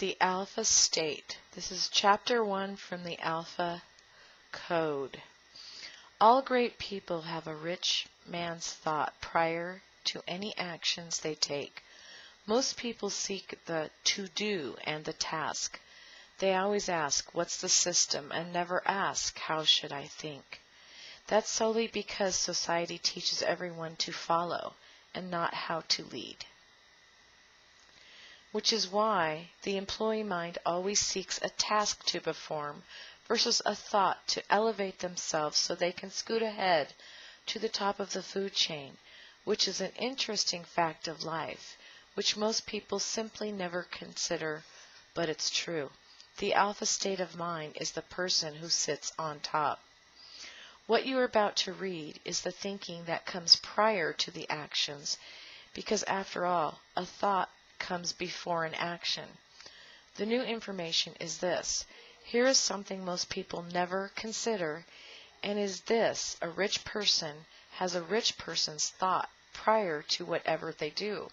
The Alpha State. This is Chapter 1 from the Alpha Code. All great people have a rich man's thought prior to any actions they take. Most people seek the to-do and the task. They always ask, what's the system, and never ask, how should I think? That's solely because society teaches everyone to follow and not how to lead. Which is why the employee mind always seeks a task to perform versus a thought to elevate themselves so they can scoot ahead to the top of the food chain, which is an interesting fact of life, which most people simply never consider, but it's true. The alpha state of mind is the person who sits on top. What you are about to read is the thinking that comes prior to the actions, because after all, a thought comes before an action. The new information is this. Here is something most people never consider, and is this: a rich person has a rich person's thought prior to whatever they do.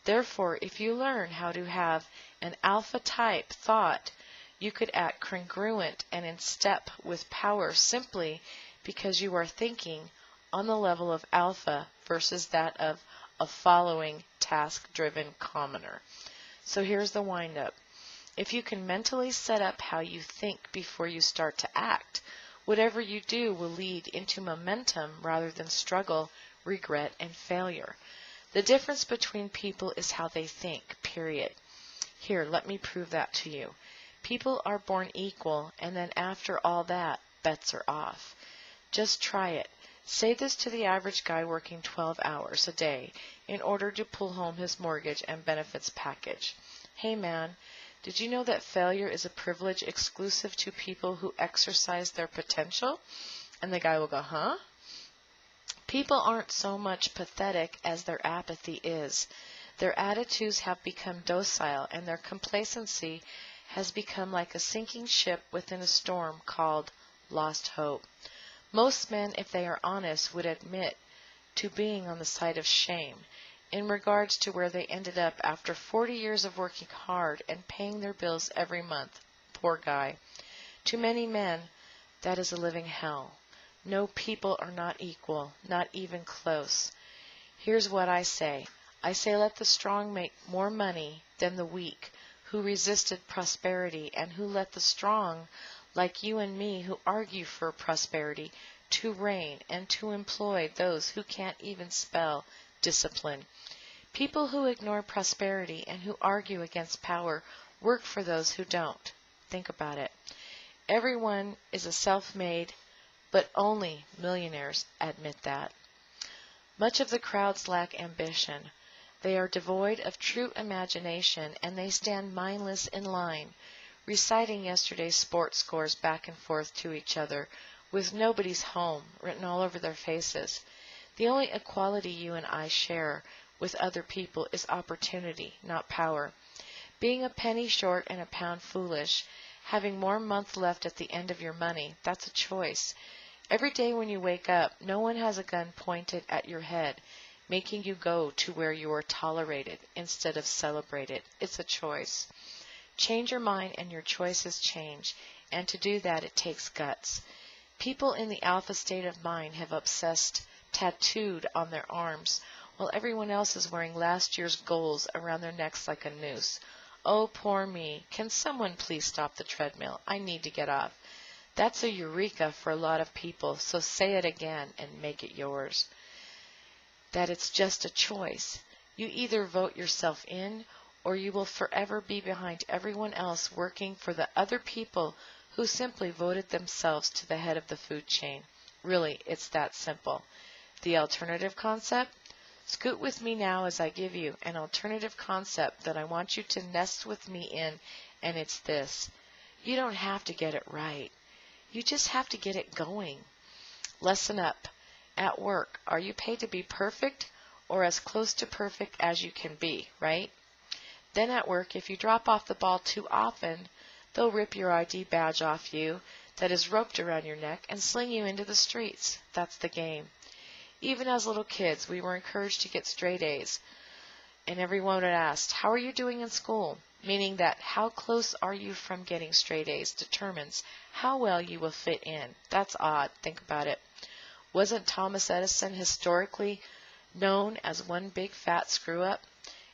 Therefore, if you learn how to have an alpha type thought, you could act congruent and in step with power simply because you are thinking on the level of alpha versus that of a following task-driven commoner. So here's the wind-up. If you can mentally set up how you think before you start to act, whatever you do will lead into momentum rather than struggle, regret, and failure. The difference between people is how they think, period. Here, let me prove that to you. People are born equal, and then after all that, bets are off. Just try it. Say this to the average guy working 12 hours a day in order to pull home his mortgage and benefits package. Hey man, did you know that failure is a privilege exclusive to people who exercise their potential? And the guy will go, huh? People aren't so much pathetic as their apathy is. Their attitudes have become docile, and their complacency has become like a sinking ship within a storm called lost hope. Most men, if they are honest, would admit to being on the side of shame in regards to where they ended up after 40 years of working hard and paying their bills every month. Poor guy. To many men, that is a living hell. No, people are not equal, not even close. Here's what I say. I say let the strong make more money than the weak, who resisted prosperity, and who let the strong, like you and me, who argue for prosperity, to reign and to employ those who can't even spell discipline. People who ignore prosperity and who argue against power work for those who don't. Think about it. Everyone is a self-made, but only millionaires admit that. Much of the crowds lack ambition. They are devoid of true imagination, and they stand mindless in line, reciting yesterday's sports scores back and forth to each other, with nobody's home written all over their faces. The only equality you and I share with other people is opportunity, not power. Being a penny short and a pound foolish, having more month left at the end of your money, that's a choice. Every day when you wake up, no one has a gun pointed at your head, making you go to where you are tolerated instead of celebrated. It's a choice. Change your mind and your choices change, and to do that it takes guts. People in the alpha state of mind have obsessed tattooed on their arms, while everyone else is wearing last year's goals around their necks like a noose. Oh, poor me. Can someone please stop the treadmill? I need to get off. That's a eureka for a lot of people, so say it again and make it yours. That it's just a choice. You either vote yourself in, or you will forever be behind everyone else working for the other people who simply voted themselves to the head of the food chain. Really, it's that simple. The alternative concept? Scoot with me now as I give you an alternative concept that I want you to nest with me in, and it's this. You don't have to get it right. You just have to get it going. Lesson up. At work, are you paid to be perfect or as close to perfect as you can be, right? Then at work, if you drop off the ball too often, they'll rip your ID badge off you that is roped around your neck and sling you into the streets. That's the game. Even as little kids, we were encouraged to get straight A's, and everyone would ask, how are you doing in school? meaning that how close are you from getting straight A's determines how well you will fit in. That's odd. Think about it. Wasn't Thomas Edison historically known as one big fat screw-up?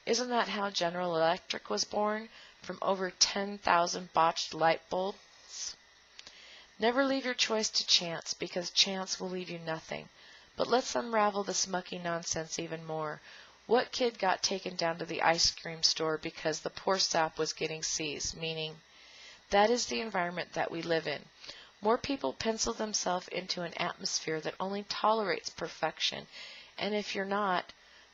Isn't that how General Electric was born, from over 10,000 botched light bulbs? Never leave your choice to chance, because chance will leave you nothing. But let's unravel this mucky nonsense even more. What kid got taken down to the ice cream store because the poor sap was getting seized? Meaning, that is the environment that we live in. More people pencil themselves into an atmosphere that only tolerates perfection, and if you're not,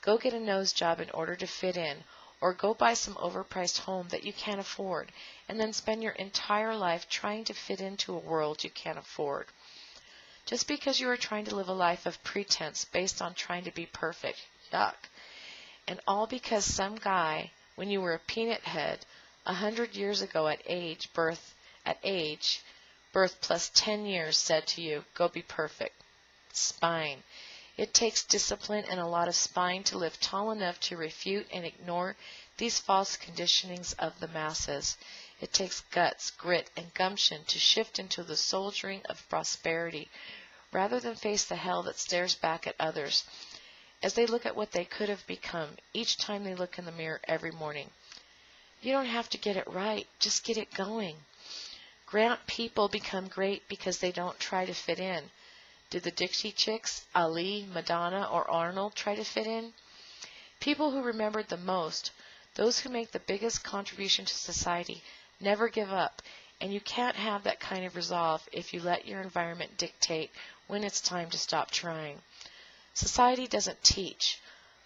go get a nose job in order to fit in, or go buy some overpriced home that you can't afford, and then spend your entire life trying to fit into a world you can't afford. Just because you are trying to live a life of pretense based on trying to be perfect. Yuck. And all because some guy, when you were a peanut head, 100 years ago at birth plus 10 years, said to you, go be perfect. Spine. It takes discipline and a lot of spine to live tall enough to refute and ignore these false conditionings of the masses. It takes guts, grit, and gumption to shift into the soldiering of prosperity, rather than face the hell that stares back at others as they look at what they could have become each time they look in the mirror every morning. You don't have to get it right, just get it going. Grant people become great because they don't try to fit in. Did the Dixie Chicks, Ali, Madonna, or Arnold try to fit in? People who remembered the most, those who make the biggest contribution to society, never give up, and you can't have that kind of resolve if you let your environment dictate when it's time to stop trying. Society doesn't teach.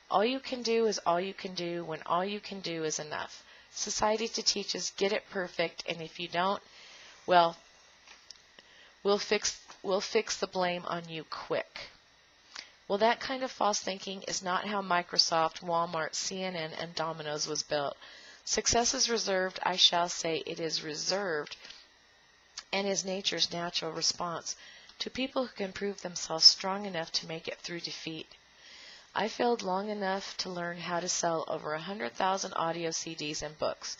All you can do is all you can do when all you can do is enough. Society teaches get it perfect, and if you don't, well, we'll fix the blame on you quick. Well, that kind of false thinking is not how Microsoft, Walmart, CNN, and Domino's was built. Success is reserved, I shall say it is reserved, and is nature's natural response to people who can prove themselves strong enough to make it through defeat. I failed long enough to learn how to sell over 100,000 audio CDs and books.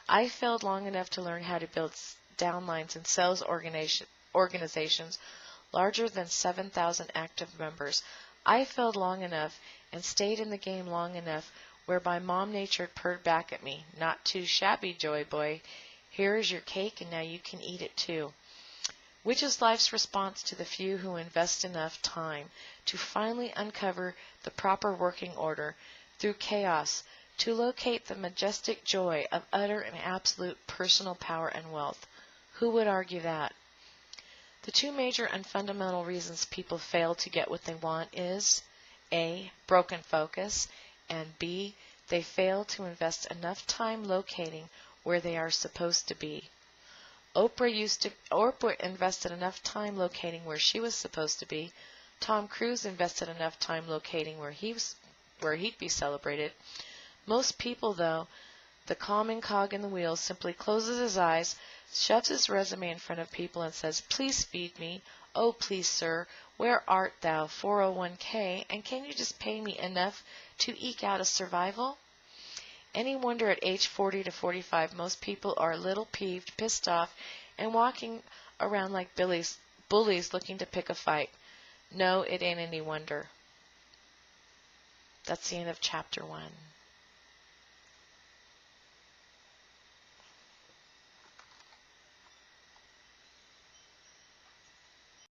I failed long enough to learn how to build downlines and sales organizations larger than 7,000 active members. I failed long enough and stayed in the game long enough whereby Mom Nature purred back at me, "Not too shabby, Joy Boy. Here is your cake and now you can eat it too." Which is life's response to the few who invest enough time to finally uncover the proper working order through chaos, to locate the majestic joy of utter and absolute personal power and wealth. Who would argue that? The two major and fundamental reasons people fail to get what they want is A, broken focus, and B, they fail to invest enough time locating where they are supposed to be. Oprah invested enough time locating where she was supposed to be. Tom Cruise invested enough time locating where he'd be celebrated. Most people, though, the common cog in the wheel, simply closes his eyes, shoves his resume in front of people and says, "Please feed me. Oh, please, sir, where art thou, 401k, and can you just pay me enough to eke out a survival?" Any wonder at age 40 to 45 most people are a little peeved, pissed off, and walking around like bullies looking to pick a fight. No, it ain't any wonder. That's the end of chapter 1.